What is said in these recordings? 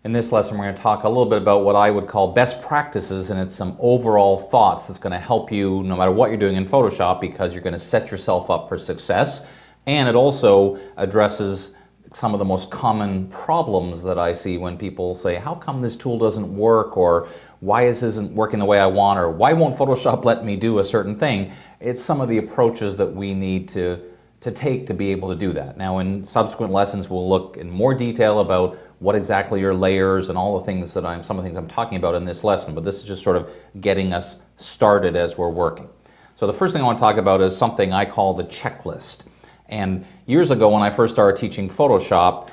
In this lesson, we're going to talk a little bit about what I would call best practices, and it's some overall thoughts that's going to help you no matter what you're doing in Photoshop, because you're going to set yourself up for success. And it also addresses some of the most common problems that I see when people say, how come this tool doesn't work, or why this isn't working the way I want, or why won't Photoshop let me do a certain thing? It's some of the approaches that we need to take to be able to do that. Now, in subsequent lessons, we'll look in more detail about what exactly your layers and all the things that some of the things I'm talking about in this lesson, but this is just sort of getting us started as we're working. So the first thing I want to talk about is something I call the checklist. And years ago when I first started teaching Photoshop,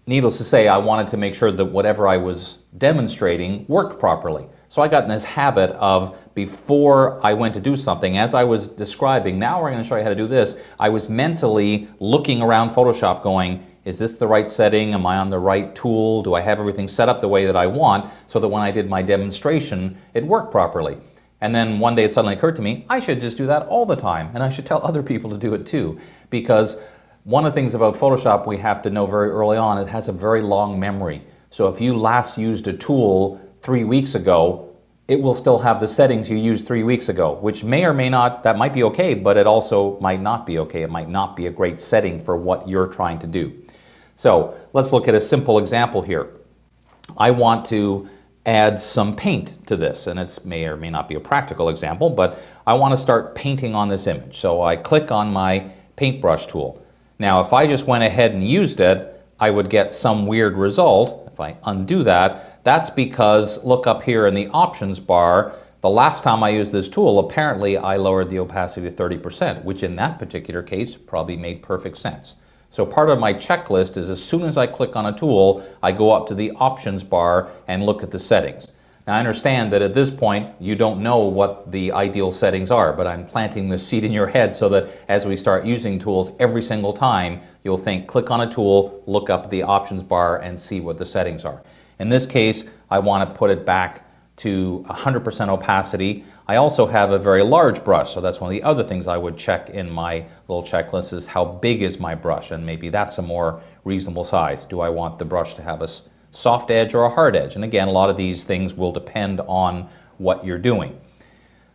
needless to say, I wanted to make sure that whatever I was demonstrating worked properly. So I got in this habit of, before I went to do something, as I was describing, now we're going to show you how to do this, I was mentally looking around Photoshop going, is this the right setting? Am I on the right tool? Do I have everything set up the way that I want, so that when I did my demonstration, it worked properly? And then one day it suddenly occurred to me, I should just do that all the time, and I should tell other people to do it too. Because one of the things about Photoshop we have to know very early on, it has a very long memory. So if you last used a tool 3 weeks ago, it will still have the settings you used 3 weeks ago, which may or may not, that might be okay, but it also might not be okay. It might not be a great setting for what you're trying to do. So let's look at a simple example here. I want to add some paint to this, and it may or may not be a practical example, but I want to start painting on this image. So I click on my paintbrush tool. Now, if I just went ahead and used it, I would get some weird result. If I undo that, that's because, look up here in the options bar, the last time I used this tool, apparently I lowered the opacity to 30%, which in that particular case probably made perfect sense. So part of my checklist is, as soon as I click on a tool, I go up to the options bar and look at the settings. Now, I understand that at this point you don't know what the ideal settings are, but I'm planting the seed in your head so that as we start using tools, every single time you'll think, click on a tool, look up at the options bar and see what the settings are. In this case, I want to put it back to 100% opacity. I also have a very large brush, so that's one of the other things I would check in my little checklist, is how big is my brush, and maybe that's a more reasonable size. Do I want the brush to have a soft edge or a hard edge? And again, a lot of these things will depend on what you're doing.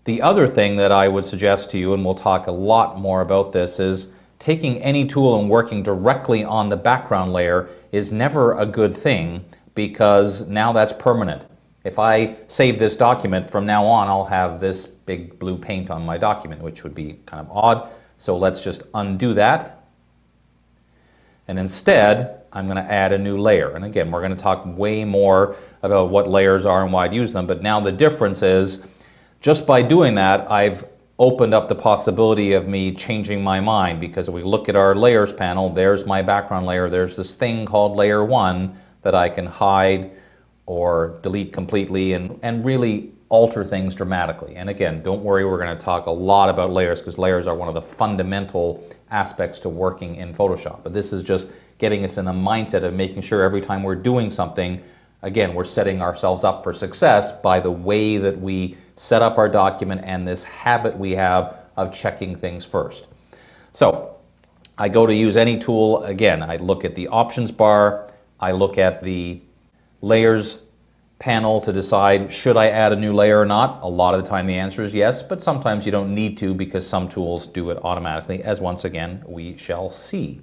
The other thing that I would suggest to you, and we'll talk a lot more about this, is taking any tool and working directly on the background layer is never a good thing, because now that's permanent. If I save this document, from now on I'll have this big blue paint on my document, which would be kind of odd. So let's just undo that. And instead, I'm going to add a new layer. And again, we're going to talk way more about what layers are and why I'd use them. But now the difference is, just by doing that, I've opened up the possibility of me changing my mind, because if we look at our layers panel, there's my background layer. There's this thing called layer 1 that I can hide or delete completely and really alter things dramatically. And again, don't worry, we're going to talk a lot about layers, because layers are one of the fundamental aspects to working in Photoshop. But this is just getting us in the mindset of making sure every time we're doing something, again, we're setting ourselves up for success by the way that we set up our document and this habit we have of checking things first. So I go to use any tool. Again, I look at the options bar, I look at the layers panel to decide, should I add a new layer or not? A lot of the time the answer is yes, but sometimes you don't need to, because some tools do it automatically, as once again we shall see.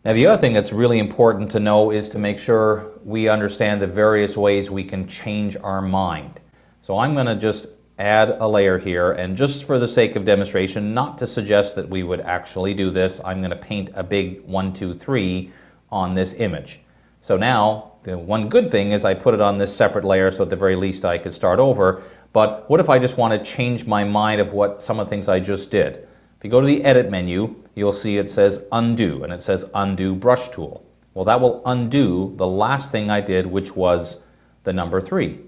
Now, the other thing that's really important to know is to make sure we understand the various ways we can change our mind. So I'm going to just add a layer here, and just for the sake of demonstration, not to suggest that we would actually do this, I'm going to paint a big 1, 2, 3 on this image. So now, the one good thing is I put it on this separate layer, so at the very least I could start over. But what if I just want to change my mind of what some of the things I just did? If you go to the Edit menu, you'll see it says Undo, and it says Undo Brush Tool. Well, that will undo the last thing I did, which was the number 3.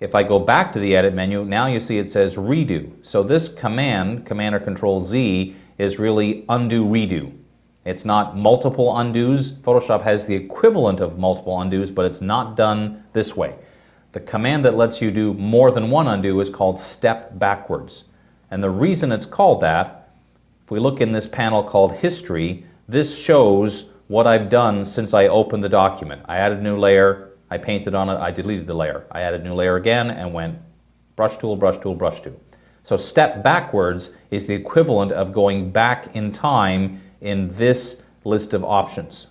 If I go back to the Edit menu, now you see it says Redo. So this command or Control Z, is really undo, redo. It's not multiple undos. Photoshop has the equivalent of multiple undos, but it's not done this way. The command that lets you do more than one undo is called step backwards. And the reason it's called that, if we look in this panel called History, this shows what I've done since I opened the document. I added a new layer, I painted on it, I deleted the layer. I added a new layer again and went brush tool, brush tool, brush tool. So step backwards is the equivalent of going back in time in this list of options.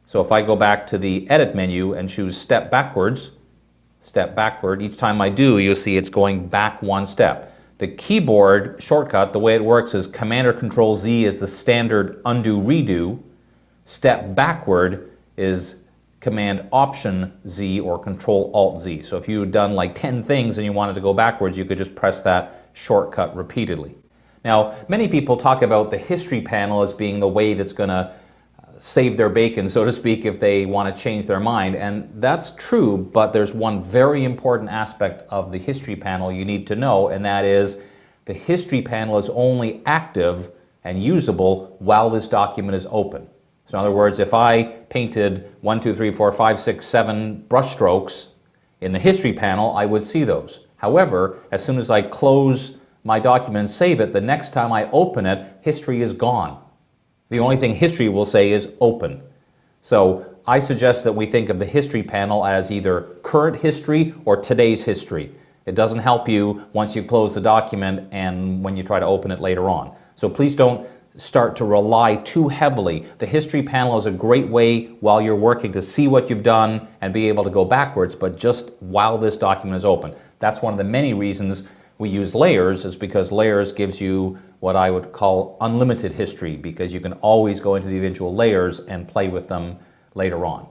So if I go back to the edit menu and choose step backwards, step backward, each time I do, you'll see it's going back one step. The keyboard shortcut, the way it works is Command or Control Z is the standard undo redo. Step backward is Command Option Z or Control Alt Z. So if you had done like 10 things and you wanted to go backwards, you could just press that shortcut repeatedly. Now, many people talk about the history panel as being the way that's going to save their bacon, so to speak, if they want to change their mind. And that's true, but there's one very important aspect of the history panel you need to know, and that is the history panel is only active and usable while this document is open. So in other words, if I painted 1, 2, 3, 4, 5, 6, 7 brush strokes in the history panel, I would see those. However, as soon as I close my document and save it, the next time I open it, history is gone. The only thing history will say is open. So I suggest that we think of the history panel as either current history or today's history. It doesn't help you once you close the document and when you try to open it later on. So please don't start to rely too heavily. The history panel is a great way while you're working to see what you've done and be able to go backwards, but just while this document is open. That's one of the many reasons we use layers, is because layers gives you what I would call unlimited history, because you can always go into the individual layers and play with them later on.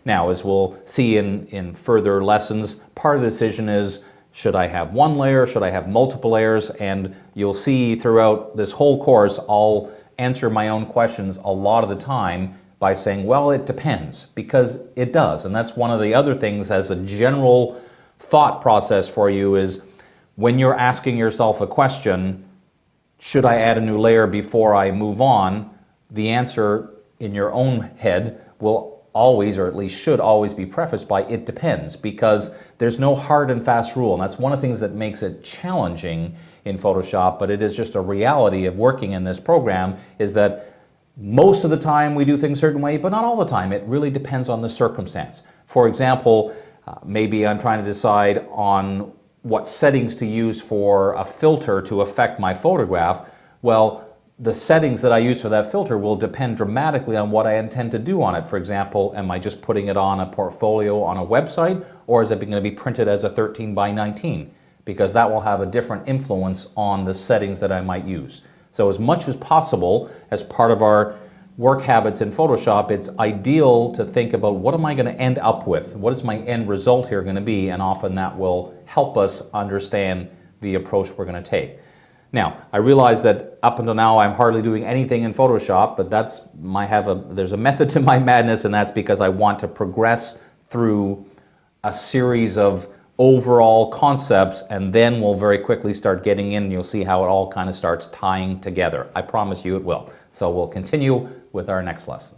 Now, as we'll see in further lessons, part of the decision is, should I have one layer? Should I have multiple layers? And you'll see throughout this whole course, I'll answer my own questions a lot of the time by saying, well, it depends, because it does. And that's one of the other things as a general thought process for you is when you're asking yourself a question, should I add a new layer before I move on? The answer in your own head will always, or at least should always, be prefaced by it depends, because there's no hard and fast rule. And that's one of the things that makes it challenging in Photoshop, but it is just a reality of working in this program, is that most of the time we do things a certain way, but not all the time. It really depends on the circumstance. For example, maybe I'm trying to decide on what settings to use for a filter to affect my photograph. Well, the settings that I use for that filter will depend dramatically on what I intend to do on it. For example, am I just putting it on a portfolio on a website, or is it going to be printed as a 13 by 19? Because that will have a different influence on the settings that I might use. So as much as possible, as part of our work habits in Photoshop, it's ideal to think about what am I going to end up with? What is my end result here going to be? And often that will help us understand the approach we're going to take. Now, I realize that up until now I'm hardly doing anything in Photoshop, but there's a method to my madness, and that's because I want to progress through a series of overall concepts, and then we'll very quickly start getting in and you'll see how it all kind of starts tying together. I promise you it will. So we'll continue with our next lesson.